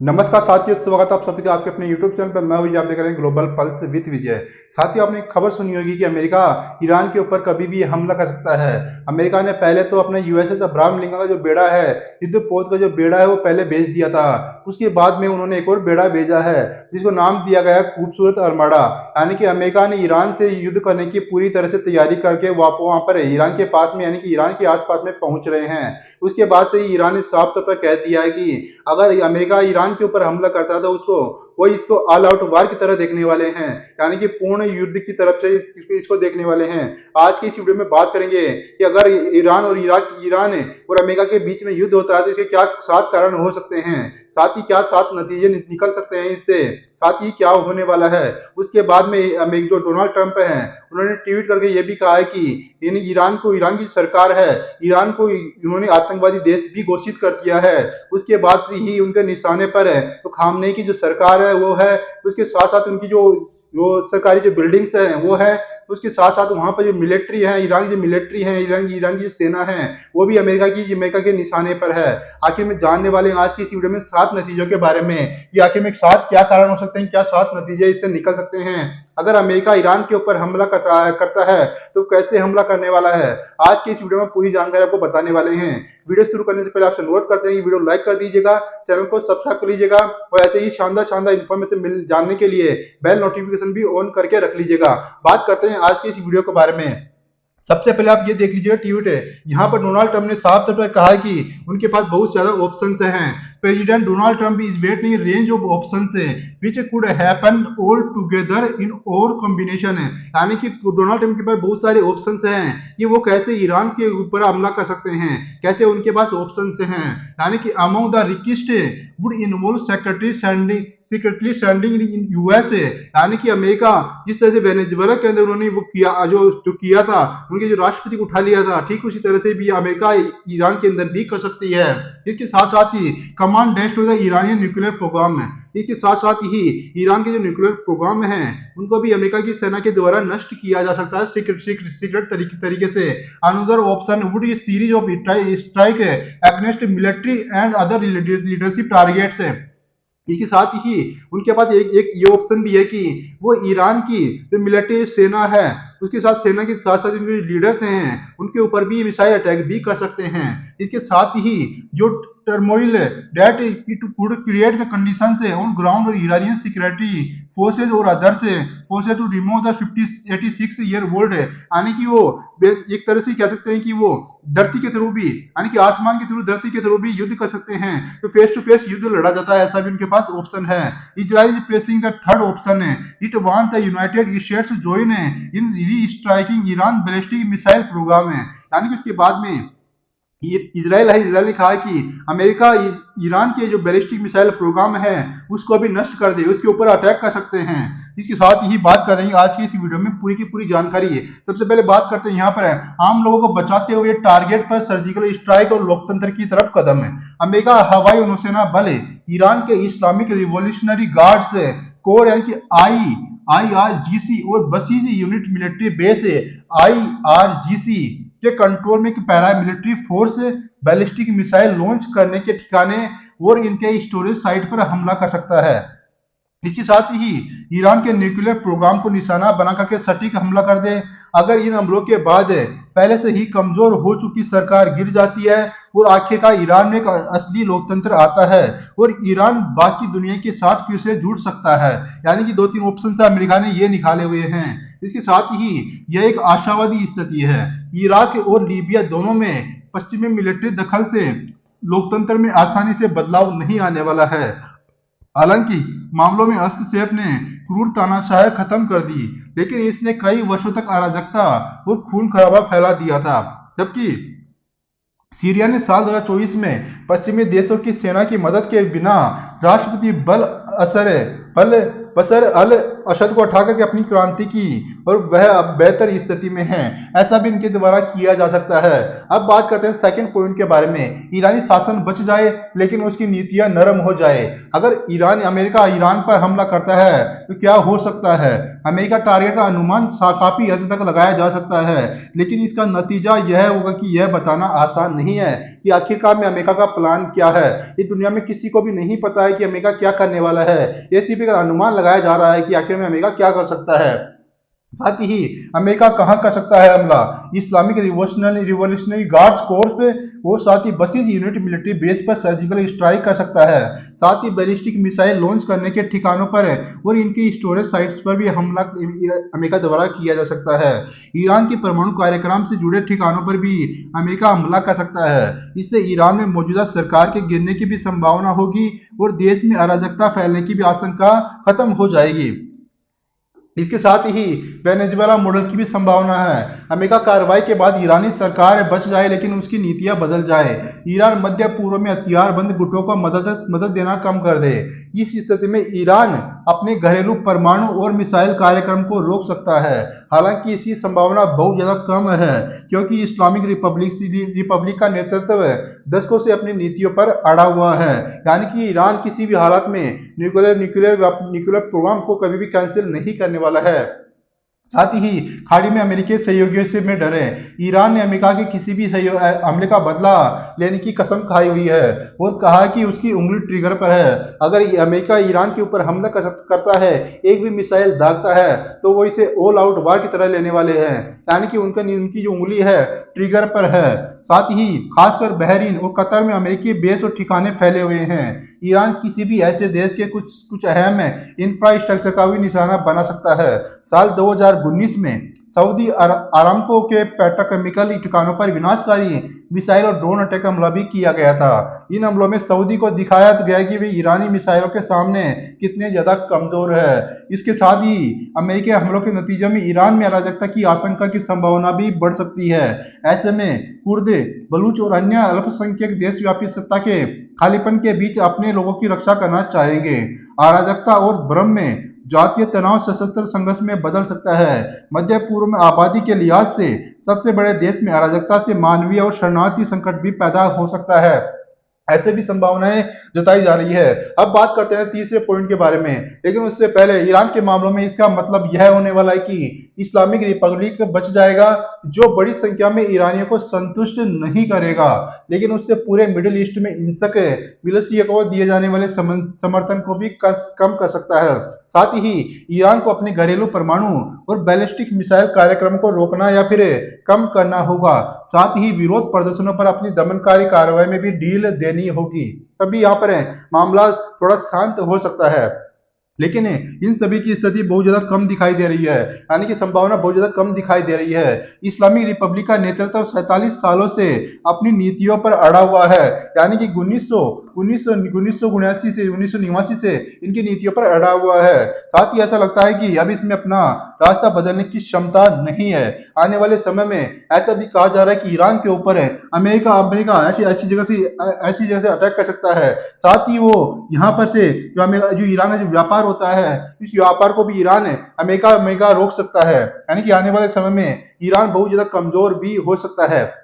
नमस्कार साथियों, स्वागत है आप सभी का आपके अपने YouTube चैनल पर। मैं विजय, आप देख रहे हैं ग्लोबल पल्स विद विजय। साथियों, आपने एक खबर सुनी होगी कि अमेरिका ईरान के ऊपर कभी भी हमला कर सकता है। अमेरिका ने पहले तो अपने यूएसएस अब्राहम लिंकन का जो बेड़ा है, युद्धपोत का जो बेड़ा है, वो पहले भेज दिया था। उसके बाद में उन्होंने एक और बेड़ा भेजा है जिसको नाम दिया गया है खूबसूरत अरमाडा। यानी कि अमेरिका ने ईरान से युद्ध करने की पूरी तरह से तैयारी करके वहां पर ईरान के पास में, यानी कि ईरान के आसपास में पहुंच रहे हैं। उसके बाद से ही ईरान ने साफ तौर पर कह दिया है कि अगर अमेरिका ईरान के ऊपर हमला करता है तो वो इसको ऑल आउट वार की तरह देखने वाले हैं, यानी कि पूर्ण युद्ध की तरफ से इसको देखने वाले हैं। आज की इस वीडियो में बात करेंगे कि अगर ईरान और अमेरिका के बीच में युद्ध होता है तो इसके क्या 7 कारण हो सकते हैं, साथ ही क्या 7 नतीजे निकल सकते हैं इससे, साथ ही क्या होने वाला है। उसके बाद में जो डोनाल्ड ट्रंप हैं, उन्होंने ट्वीट करके ये भी कहा है कि ईरान की सरकार है, ईरान को उन्होंने आतंकवादी देश भी घोषित कर दिया है। उसके बाद से ही उनके निशाने पर है तो खामनेई की जो सरकार है वो है, उसके साथ साथ उनकी जो सरकारी जो बिल्डिंग्स हैं वो है, उसके साथ साथ वहां पर जो मिलिट्री है, ईरान की जो मिलिट्री है, ईरान की जो सेना है, वो भी अमेरिका के निशाने पर है। आखिर में जानने वाले हैं आज की इस वीडियो में 7 नतीजों के बारे में कि आखिर में 7 क्या कारण हो सकते हैं, क्या 7 नतीजे इससे निकल सकते हैं। अगर अमेरिका ईरान के ऊपर हमला करता है तो कैसे हमला करने वाला है, आज की इस वीडियो में पूरी जानकारी आपको बताने वाले हैं। वीडियो शुरू करने से पहले आपसे अनुरोध करते हैं कि वीडियो लाइक कर दीजिएगा, चैनल को सब्सक्राइब कर लीजिएगा और ऐसे ही शानदार शानदार इन्फॉर्मेशन जानने के लिए बेल नोटिफिकेशन भी ऑन करके रख लीजिएगा। बात करते हैं आज के इस वीडियो के बारे में। सबसे पहले आप ये देख लीजिएगा ट्वीट है, यहाँ पर डोनाल्ड ट्रंप ने साफ तौर पर कहा है कि उनके पास बहुत ज्यादा ऑप्शंस हैं। President Donald Trump is waiting range of options which could happen all together in और कॉम्बिनेशन है, यानी कि डोनाल्ड ट्रंप के पास बहुत सारे ऑप्शंस हैं कि वो कैसे ईरान के ऊपर हमला कर सकते हैं, कैसे उनके पास ऑप्शंस हैं। यानी कि among the request would involve secretly sending in USA, यानी कि अमेरिका जिस तरह से वेनेजुएला के अंदर उन्होंने वो किया, जो किया था, उनके जो राष्ट्रपति को उठा लिया था, ठीक उसी तरह से भी अमेरिका ईरान के अंदर भी कर सकती है। इसके साथ साथ ही कमांड डेस्ट to the Iranian nuclear programme है, इसके साथ साथ ही ईरान के जो न्यूक्लियर प्रोग्राम है उनको भी अमेरिका की सेना के द्वारा नष्ट किया जा सकता है सीक्रेट तरीके से। Another option would be series of strike against military and other leadership targets है। इसके साथ ही उनके पास एक ये ऑप्शन भी है कि वो ईरान की जो मिलिट्री सेना है, उसके साथ सेना के साथ साथ जो लीडर्स हैं उनके ऊपर भी मिसाइल अटैक भी कर सकते हैं। इसके साथ ही जो turmoil that it could create the conditions on ground और ईरानियन सिक्योरिटी फोर्सेज और others forces to remove the 86 year old, यानी कि वो एक तरह से कह सकते हैं कि वो धरती के थ्रू भी, यानी कि आसमान के थ्रू, धरती के थ्रू भी युद्ध कर सकते हैं। तो फेस टू फेस युद्ध लड़ा जाता है, ऐसा भी उनके पास ऑप्शन है। Israel is placing the third option है, it want the United States join in re striking Iran ballistic missile programme है, यानी कि उसके बाद में इजराइल ने कहा है कि अमेरिका ईरान के जो बैलिस्टिक मिसाइल प्रोग्राम है उसको भी नष्ट कर दे, उसके ऊपर अटैक कर सकते हैं। इसके साथ ही बात करेंगे आज की इस वीडियो में पूरी की पूरी जानकारी है। सबसे पहले बात करते हैं यहाँ पर है आम लोगों को बचाते हुए टारगेट पर सर्जिकल स्ट्राइक और लोकतंत्र की तरफ कदम है। अमेरिका हवाई नौसेना बल ईरान के इस्लामिक रिवॉल्यूशनरी गार्ड्स कोर, यानी कि IRGC और buses unit military base IRGC के कंट्रोल में paramilitary force ballistic missile launch करने के ठिकाने और इनके स्टोरेज साइट पर हमला कर सकता है। इसके साथ ही ईरान के न्यूक्लियर प्रोग्राम को निशाना बना करके सटीक हमला कर दे। अगर इन हमलों के बाद पहले से ही कमजोर हो चुकी सरकार गिर जाती है और आखिरकार ईरान में एक असली लोकतंत्र आता है और ईरान बाकी दुनिया के साथ फिर से जुड़ सकता है। यानी कि 2-3 ऑप्शन से अमेरिका ने ये निकाले हुए हैं। इसके साथ ही यह एक आशावादी स्थिति है। इराक और लीबिया दोनों में पश्चिमी मिलिट्री दखल से लोकतंत्र में आसानी से बदलाव नहीं आने वाला है। हालांकि मामलों में हस्तक्षेप ने क्रूर तानाशाही खत्म कर दी, लेकिन इसने कई वर्षों तक अराजकता और खून खराबा फैला दिया था। जबकि सीरिया ने साल 2024 में पश्चिमी देशों की सेना की मदद के बिना राष्ट्रपति बशर अल असद को हटाकर के अपनी क्रांति की और वह अब बेहतर स्थिति में है, ऐसा भी इनके द्वारा किया जा सकता है। अब बात करते हैं सेकंड पॉइंट के बारे में, ईरानी शासन बच जाए लेकिन उसकी नीतियां नरम हो जाए। अगर अमेरिका ईरान पर हमला करता है तो क्या हो सकता है, अमेरिका टारगेट का अनुमान काफी हद तक लगाया जा सकता है, लेकिन इसका नतीजा यह होगा कि यह बताना आसान नहीं है कि आखिरकार में अमेरिका का प्लान क्या है। इस दुनिया में किसी को भी नहीं पता है कि अमेरिका क्या करने वाला है। ये सिर्फ एक अनुमान लगाया जा रहा है कि आखिर में अमेरिका क्या कर सकता है। साथ ही अमेरिका कहां कर सकता है हमला, इस्लामिक रिवोल्यूशनरी गार्ड्स कोर्स पे, वो साथ ही बसीज यूनिट मिलिट्री बेस पर सर्जिकल स्ट्राइक कर सकता है। साथ ही बैलिस्टिक मिसाइल लॉन्च करने के ठिकानों पर और इनकी स्टोरेज साइट्स पर भी हमला अमेरिका द्वारा किया जा सकता है। ईरान के परमाणु कार्यक्रम से जुड़े ठिकानों पर भी अमेरिका हमला कर सकता है। इससे ईरान में मौजूदा सरकार के गिरने की भी संभावना होगी और देश में अराजकता फैलने की भी आशंका खत्म हो जाएगी। इसके साथ ही वेनेजुएला मॉडल की भी संभावना है। अमेरिका कार्रवाई के बाद ईरानी सरकार बच जाए लेकिन उसकी नीतियां बदल जाए। ईरान मध्य पूर्व में हथियारबंद गुटों को मदद देना कम कर दे। इस स्थिति में ईरान अपने घरेलू परमाणु और मिसाइल कार्यक्रम को रोक सकता है। हालांकि इसकी संभावना बहुत ज्यादा कम है, क्योंकि इस्लामिक रिपब्लिक का नेतृत्व दशकों से अपनी नीतियों पर अड़ा हुआ है। यानी कि ईरान किसी भी हालत में न्यूक्लियर प्रोग्राम को कभी भी कैंसिल नहीं करने वाला है। साथ ही खाड़ी में अमेरिकी सहयोगियों से में डरे। ईरान ने अमेरिका के किसी भी हमले का बदला लेने की कसम खाई हुई है और कहा कि उसकी उंगली ट्रिगर पर है। अगर अमेरिका ईरान के ऊपर हमला करता है, एक भी मिसाइल दागता है, तो वो इसे ऑल आउट वार की तरह लेने वाले हैं। यानी कि उनकी जो उंगली है ट्रिगर पर है। साथ ही खासकर बहरीन और कतर में अमेरिकी बेस और ठिकाने फैले हुए हैं। ईरान किसी भी ऐसे देश के कुछ अहम इंफ्रास्ट्रक्चर का भी निशाना बना सकता है। साल 2019 में सऊदी अरामको के पेट्रोकेमिकल ठिकानों पर विनाशकारी मिसाइल और ड्रोन अटैक हमला भी किया गया था। इन हमलों में सऊदी को दिखाया गया कि वे ईरानी मिसाइलों के सामने कितने ज्यादा कमजोर है। इसके साथ ही अमेरिकी हमलों के नतीजे में ईरान में अराजकता की आशंका की संभावना भी बढ़ सकती है। ऐसे में कुर्द, बलूच और अन्य अल्पसंख्यक देशव्यापी सत्ता के खालीपन के बीच अपने लोगों की रक्षा करना चाहेंगे। अराजकता और भ्रम में जातीय तनाव सशस्त्र संघर्ष में बदल सकता है। मध्य पूर्व में आबादी के लिहाज से सबसे बड़े देश में अराजकता से मानवीय और शरणार्थी संकट भी पैदा हो सकता है। ऐसे भी संभावनाएं जताई जा रही है। अब बात करते हैं तीसरे पॉइंट के बारे में, लेकिन उससे पहले ईरान के मामलों में इसका मतलब यह होने वाला है कि इस्लामिक रिपब्लिक बच जाएगा, जो बड़ी संख्या में ईरानियों को संतुष्ट नहीं करेगा, लेकिन उससे पूरे मिडिल ईस्ट में हिंसक मिलिशिया को दिए जाने वाले समर्थन को भी कम कर सकता है। साथ ही ईरान को अपने घरेलू परमाणु और बैलिस्टिक मिसाइल कार्यक्रम को रोकना या फिर कम करना होगा। साथ ही विरोध प्रदर्शनों पर अपनी दमनकारी कार्रवाई में भी ढील देनी होगी, तभी यहाँ पर मामला थोड़ा शांत हो सकता है। लेकिन इन सभी की स्थिति बहुत ज्यादा कम दिखाई दे रही है, यानी कि संभावना बहुत ज्यादा कम दिखाई दे रही है। इस्लामिक रिपब्लिक का नेतृत्व 47 सालों से अपनी नीतियों पर अड़ा हुआ है, यानी कि 1989 से इनकी नीतियों पर अड़ा हुआ है। साथ ही ऐसा लगता है कि अब इसमें अपना रास्ता बदलने की क्षमता नहीं है। आने वाले समय में ऐसा भी कहा जा रहा है कि ईरान के ऊपर अमेरिका ऐसी जगह से अटैक कर सकता है। साथ ही वो यहाँ पर से जो ईरान का जो व्यापार होता है, इस व्यापार को भी अमेरिका रोक सकता है। यानी कि आने वाले समय में ईरान बहुत ज्यादा कमजोर भी हो सकता है।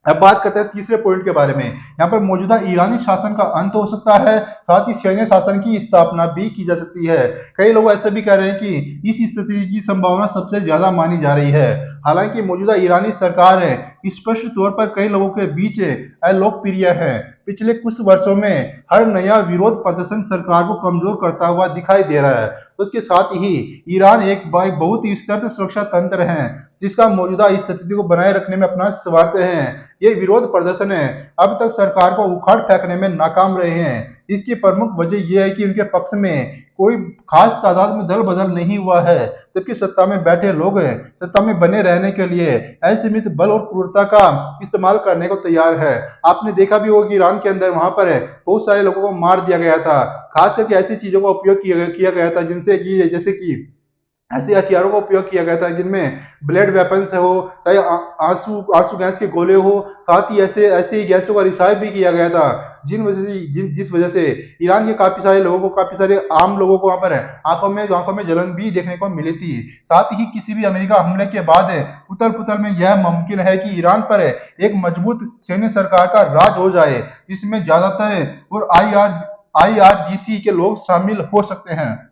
अब बात करते हैं तीसरे पॉइंट के बारे में। यहाँ पर मौजूदा ईरानी शासन का अंत हो सकता है, साथ ही सैन्य शासन की स्थापना भी की जा सकती है। कई लोग ऐसे भी कह रहे हैं कि इस स्थिति की संभावना सबसे ज्यादा मानी जा रही है। हालांकि मौजूदा ईरानी सरकार स्पष्ट तौर पर कई लोगों के बीच अलोकप्रिय है। पिछले कुछ वर्षों में हर नया विरोध प्रदर्शन सरकार को कमजोर करता हुआ दिखाई दे रहा है। उसके साथ ही ईरान एक बहुत ही सशक्त सुरक्षा तंत्र है, जिसका मौजूदा स्थिति को बनाए रखने में अपना स्वार्थ है। ये विरोध प्रदर्शन अब तक सरकार को उखाड़ फेंकने में नाकाम रहे हैं। इसकी प्रमुख वजह यह है कि उनके पक्ष में कोई खास तादाद में दल बदल नहीं हुआ है, जबकि सत्ता में बैठे लोग सत्ता में बने रहने के लिए असीमित बल और क्रूरता का इस्तेमाल करने को तैयार है। आपने देखा भी होगा कि ईरान के अंदर वहां पर बहुत सारे लोगों को मार दिया गया था, खास करके ऐसी चीजों का उपयोग किया गया था जैसे कि ऐसे हथियारों का उपयोग किया गया था जिनमें ब्लेड वेपन्स हो, चाहे आंसू गैस के गोले हो, साथ ही ऐसे गैसों का रिसाव भी किया गया था, जिस वजह से ईरान के काफी सारे आम लोगों को वहां पर आंखों में जलन भी देखने को मिली थी। साथ ही किसी भी अमेरिका हमले के बाद उथल पुथल में यह मुमकिन है कि ईरान पर एक मजबूत सैन्य सरकार का राज हो जाए, जिसमें ज्यादातर और IRGC के लोग शामिल हो सकते हैं।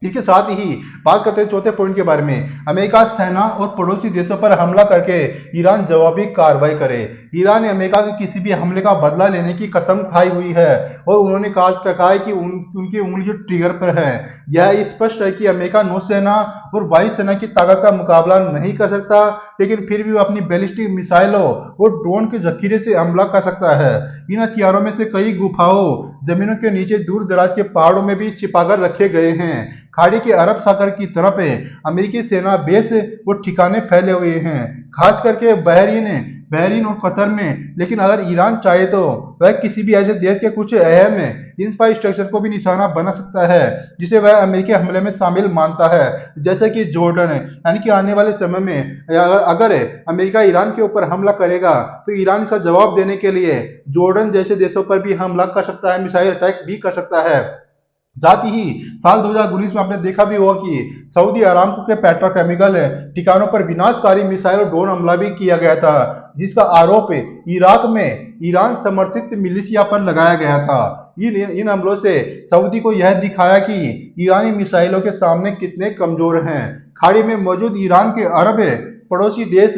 इसके साथ ही बात करते हैं चौथे पॉइंट के बारे में। अमेरिका सेना और पड़ोसी देशों पर हमला करके ईरान जवाबी कार्रवाई करे। ईरान ने अमेरिका के किसी भी हमले का बदला लेने की कसम खाई हुई है और उन्होंने कहा है कि उनकी उंगली जो ट्रिगर पर है। यह स्पष्ट है कि अमेरिका नौसेना और वायुसेना की ताकत का मुकाबला नहीं कर सकता, लेकिन फिर भी वो अपनी बैलिस्टिक मिसाइलों और ड्रोन के जखीरे से हमला कर सकता है। इन हथियारों में से कई गुफाओं, जमीनों के नीचे, दूर दराज के पहाड़ों में भी छिपाकर रखे गए हैं। खाड़ी के अरब सागर की तरफ अमेरिकी सेना बेस वो ठिकाने फैले हुए हैं, खास करके बहरीन और कतर में। लेकिन अगर ईरान चाहे तो वह किसी भी ऐसे देश के कुछ अहम इंफ्रास्ट्रक्चर को भी निशाना बना सकता है जिसे वह अमेरिकी हमले में शामिल मानता है, जैसे कि जॉर्डन। यानी कि आने वाले समय में अगर अमेरिका ईरान के ऊपर हमला करेगा तो ईरान इसका जवाब देने के लिए जॉर्डन जैसे देशों पर भी हमला कर सकता है, मिसाइल अटैक भी कर सकता है। साथ ही साल 2019 में आपने देखा भी होगा कि सऊदी अरामको के पेट्रोकेमिकल ठिकानों पर विनाशकारी मिसाइल और ड्रोन हमला भी किया गया था, जिसका आरोप इराक में ईरान समर्थित मिलिशिया पर लगाया गया था। इन हमलों से सऊदी को यह दिखाया कि ईरानी मिसाइलों के सामने कितने कमजोर हैं। खाड़ी में मौजूद ईरान के अरब पड़ोसी देश,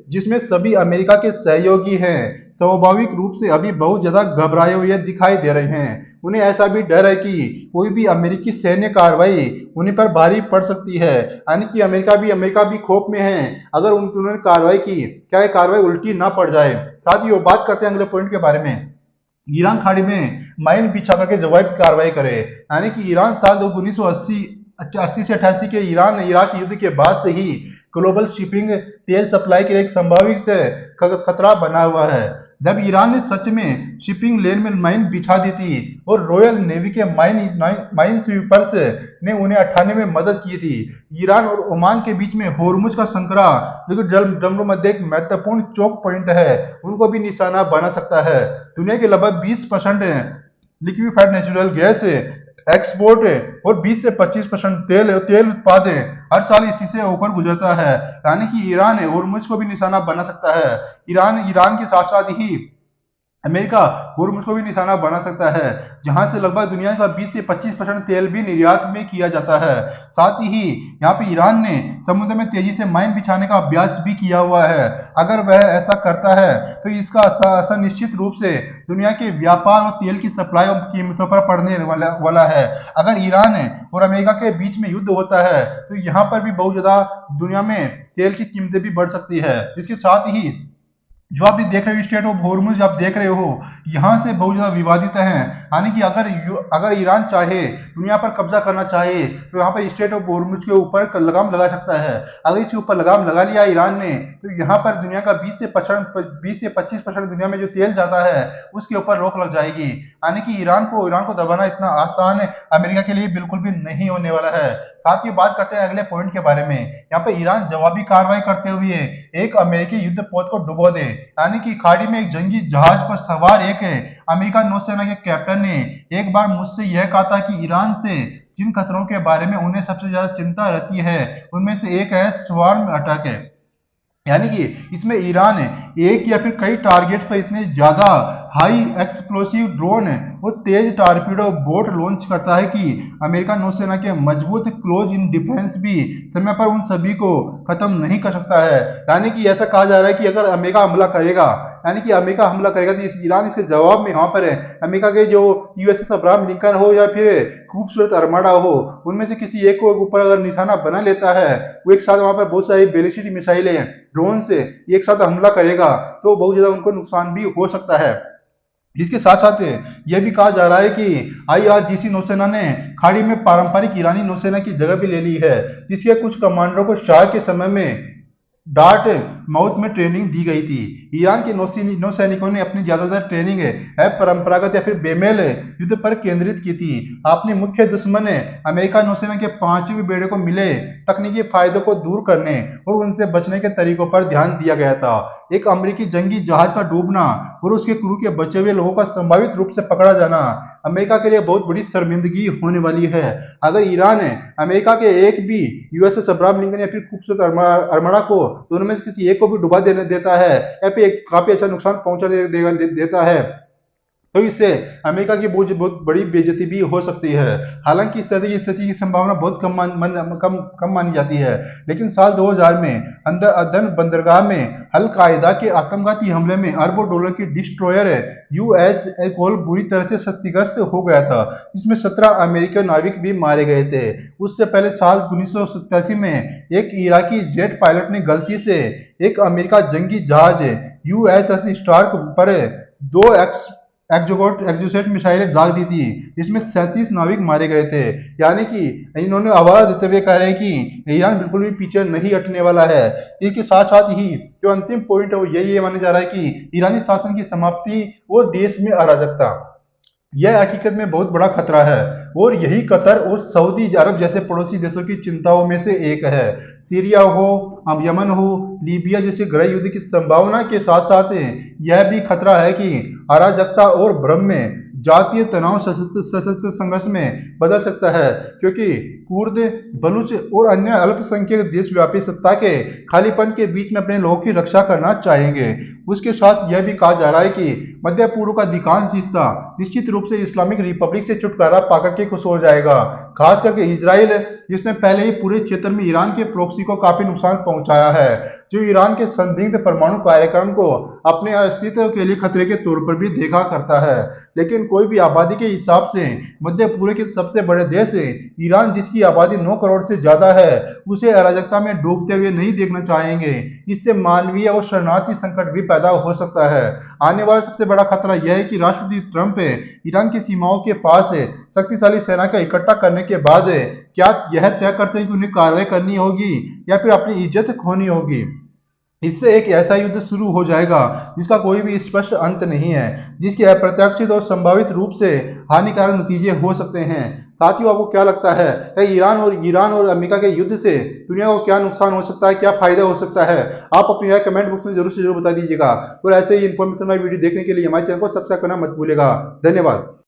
जिसमें सभी अमेरिका के सहयोगी हैं, स्वाभाविक रूप से अभी बहुत ज्यादा घबराए हुए दिखाई दे रहे हैं। उन्हें ऐसा भी डर है कि कोई भी अमेरिकी सैन्य कार्रवाई उन्हीं पर भारी पड़ सकती है। यानी कि अमेरिका भी खौफ में है, अगर उन्होंने कार्रवाई की, क्या ये कार्रवाई उल्टी ना पड़ जाए। साथ ही वो बात करते हैं अगले पॉइंट के बारे में। ईरान खाड़ी में माइन बिछा करके जवाबी कार्रवाई करे। यानी कि ईरान साल 1980 से 88 के ईरान इराक युद्ध के बाद से ही ग्लोबल शिपिंग तेल सप्लाई के लिए एक संभावित खतरा बना हुआ है। जब ईरान ने सच में शिपिंग लेन में माइन बिछा दी थी और रॉयल नेवी के माइन स्वीपर्स ने उन्हें हटाने में मदद की थी। ईरान और ओमान के बीच में होर्मुज का संकरा, जो कि जल मध्य एक महत्वपूर्ण चौक पॉइंट है, उनको भी निशाना बना सकता है। दुनिया के लगभग 20% लिक्विफाइड नेचुरल गैस एक्सपोर्ट और 20 से 25% तेल उत्पादन हर साल इसी से होकर गुजरता है। यानी कि ईरान होर्मुज को भी निशाना बना सकता है। ईरान के साथ साथ ही अमेरिका होर्मुज को भी निशाना बना सकता है, जहां से लगभग दुनिया का 20 से 25% तेल भी निर्यात में किया जाता है। साथ ही यहाँ पे ईरान ने समुद्र में तेजी से माइन बिछाने का अभ्यास भी किया हुआ है। अगर वह ऐसा करता है तो इसका असर निश्चित रूप से दुनिया के व्यापार और तेल की सप्लाई और कीमतों पर पड़ने वाला है। अगर ईरान और अमेरिका के बीच में युद्ध होता है तो यहाँ पर भी बहुत ज्यादा दुनिया में तेल की कीमतें भी बढ़ सकती है। इसके साथ ही जो आप भी देख रहे हो स्टेट ऑफ होर्मुज आप देख रहे हो, यहाँ से बहुत ज्यादा विवादित है। यानी कि अगर ईरान चाहे, दुनिया पर कब्जा करना चाहे, तो यहाँ पर स्टेट ऑफ होर्मुज के ऊपर लगाम लगा सकता है। अगर इसके ऊपर लगाम लगा लिया ईरान ने तो यहाँ पर दुनिया का 20 से 25% दुनिया में जो तेल जाता है उसके ऊपर रोक लग जाएगी। यानी कि ईरान को दबाना इतना आसान अमेरिका के लिए बिल्कुल भी नहीं होने वाला है। साथ ही बात करते हैं अगले पॉइंट के बारे में। यहाँ पे ईरान जवाबी कार्रवाई करते हुए एक अमेरिकी युद्धपोत को डुबो दे। यानी कि खाड़ी में एक जंगी जहाज पर सवार एक अमेरिका नौसेना के कैप्टन ने एक बार मुझसे यह कहा था कि ईरान से जिन खतरों के बारे में उन्हें सबसे ज्यादा चिंता रहती है उनमें से एक है स्वार्म अटैक। यानी कि इसमें ईरान एक या फिर कई टारगेट पर इतने ज्यादा हाई एक्सप्लोसिव ड्रोन और तेज टारपीडो बोट लॉन्च करता है कि अमेरिका नौसेना के मजबूत क्लोज इन डिफेंस भी समय पर उन सभी को खत्म नहीं कर सकता है। यानी कि ऐसा कहा जा रहा है कि अगर अमेरिका हमला करेगा, यानी कि अमेरिका हमला करेगा तो ईरान इसके जवाब में यहाँ पर अमेरिका के जो यूएसएस अब्राहम लिंकन हो या फिर खूबसूरत अरमाडा हो, उनमें से किसी एक को ऊपर अगर निशाना बना लेता है, वो एक साथ वहां पर बहुत सारी बैलिस्टिक मिसाइलें ड्रोन से एक साथ हमला करेगा तो बहुत ज्यादा उनको नुकसान भी हो सकता है। इसके साथ साथ यह भी कहा जा रहा है कि आईआरजीसी नौसेना ने खाड़ी में पारंपरिक ईरानी नौसेना की जगह भी ले ली है, जिसके कुछ कमांडरों को शाह के समय में डार्ट माउथ में ट्रेनिंग दी गई थी। ईरान के नौसैनिकों ने अपनी ज्यादातर ट्रेनिंग परंपरागत या फिर बेमेल युद्ध पर केंद्रित की थी। अपने मुख्य दुश्मन अमेरिका नौसेना के 5वें बेड़े को मिले तकनीकी फायदों को दूर करने और उनसे बचने के तरीकों पर ध्यान दिया गया था। एक अमेरिकी जंगी जहाज का डूबना और उसके क्रू के बचे हुए लोगों का संभावित रूप से पकड़ा जाना अमेरिका के लिए बहुत बड़ी शर्मिंदगी होने वाली है। अगर ईरान अमेरिका के एक भी यूएसएस अब्राहम लिंकन या फिर खूबसूरत अरमाडा को, दोनों में से किसी एक को भी डुबा देता है या फिर काफी अच्छा नुकसान पहुंचा देता है, तो इससे अमेरिका की बहुत बड़ी बेइज्जती भी हो सकती है। हालांकि इस तरह की स्थिति की संभावना बहुत कम मानी जाती है, लेकिन साल 2000 में अदन बंदरगाह में अल कायदा के आत्मघाती हमले में अरबों डॉलर की डिस्ट्रॉयर यूएस कोल बुरी तरह से क्षतिग्रस्त हो गया था। इसमें 17 अमेरिकी नाविक भी मारे गए थे। उससे पहले साल 1987 में एक इराकी जेट पायलट ने गलती से एक अमेरिका जंगी जहाज यूएसएस स्टार्क पर दो एक्सोसेट मिसाइलें दाग दी थी। इसमें 37 नाविक मारे गए थे। यानी कि इन्होंने हवाला देते हुए कह रहे हैं कि ईरान बिल्कुल भी पीछे नहीं हटने वाला है। इसके साथ साथ ही जो अंतिम पॉइंट है वो यही माना जा रहा है कि ईरानी शासन की समाप्ति और देश में अराजकता, यह हकीकत में बहुत बड़ा खतरा है। और यही कतर और सऊदी अरब जैसे पड़ोसी देशों की चिंताओं में से एक है। सीरिया हो, अब यमन हो, लीबिया जैसे गृह युद्ध की संभावना के साथ साथ यह भी खतरा है कि अराजकता और भ्रम में जातीय तनाव सशस्त्र संघर्ष में बदल सकता है, क्योंकि कुर्द, बलूच और अन्य अल्पसंख्यक देशव्यापी सत्ता के खालीपन के बीच में अपने लोगों की रक्षा करना चाहेंगे। उसके साथ यह भी कहा जा रहा है कि मध्य पूर्व का अधिकांश हिस्सा निश्चित रूप से इस्लामिक रिपब्लिक से छुटकारा पाकर के खुश हो जाएगा। खास करके इजराइल, जिसने पहले ही पूरे क्षेत्र में ईरान के प्रॉक्सी को काफी नुकसान पहुंचाया है, जो ईरान के संदिग्ध परमाणु कार्यक्रम को अपने अस्तित्व के लिए खतरे के तौर पर भी देखा करता है। लेकिन कोई भी आबादी के हिसाब से मध्य पूर्व के सबसे बड़े देश ईरान, जिसकी आबादी 9 करोड़ से ज्यादा है, उसे अराजकता में डूबते हुए नहीं देखना चाहेंगे। इससे मानवीय और शरणार्थी संकट भी पैदा हो सकता है। आने वाला सबसे बड़ा खतरा यह है कि राष्ट्रपति ट्रंप ईरान की सीमाओं के पास शक्तिशाली सेना का इकट्ठा करने के बाद क्या यह तय करते हैं कि उन्हें कार्रवाई करनी होगी या फिर अपनी इज्जत खोनी होगी। इससे एक ऐसा युद्ध शुरू हो जाएगा जिसका कोई भी स्पष्ट अंत नहीं है, जिसके अप्रत्याशित और संभावित रूप से हानिकारक नतीजे हो सकते हैं। साथियों, आपको क्या लगता है कि ईरान और अमेरिका के युद्ध से दुनिया को क्या नुकसान हो सकता है, क्या फायदा हो सकता है? आप अपनी राय कमेंट बॉक्स में जरूर से जरूर बता दीजिएगा। और ऐसे ही इन्फॉर्मेशन वाली वीडियो देखने के लिए हमारे चैनल को सब्सक्राइब करना मत भूलिएगा। धन्यवाद।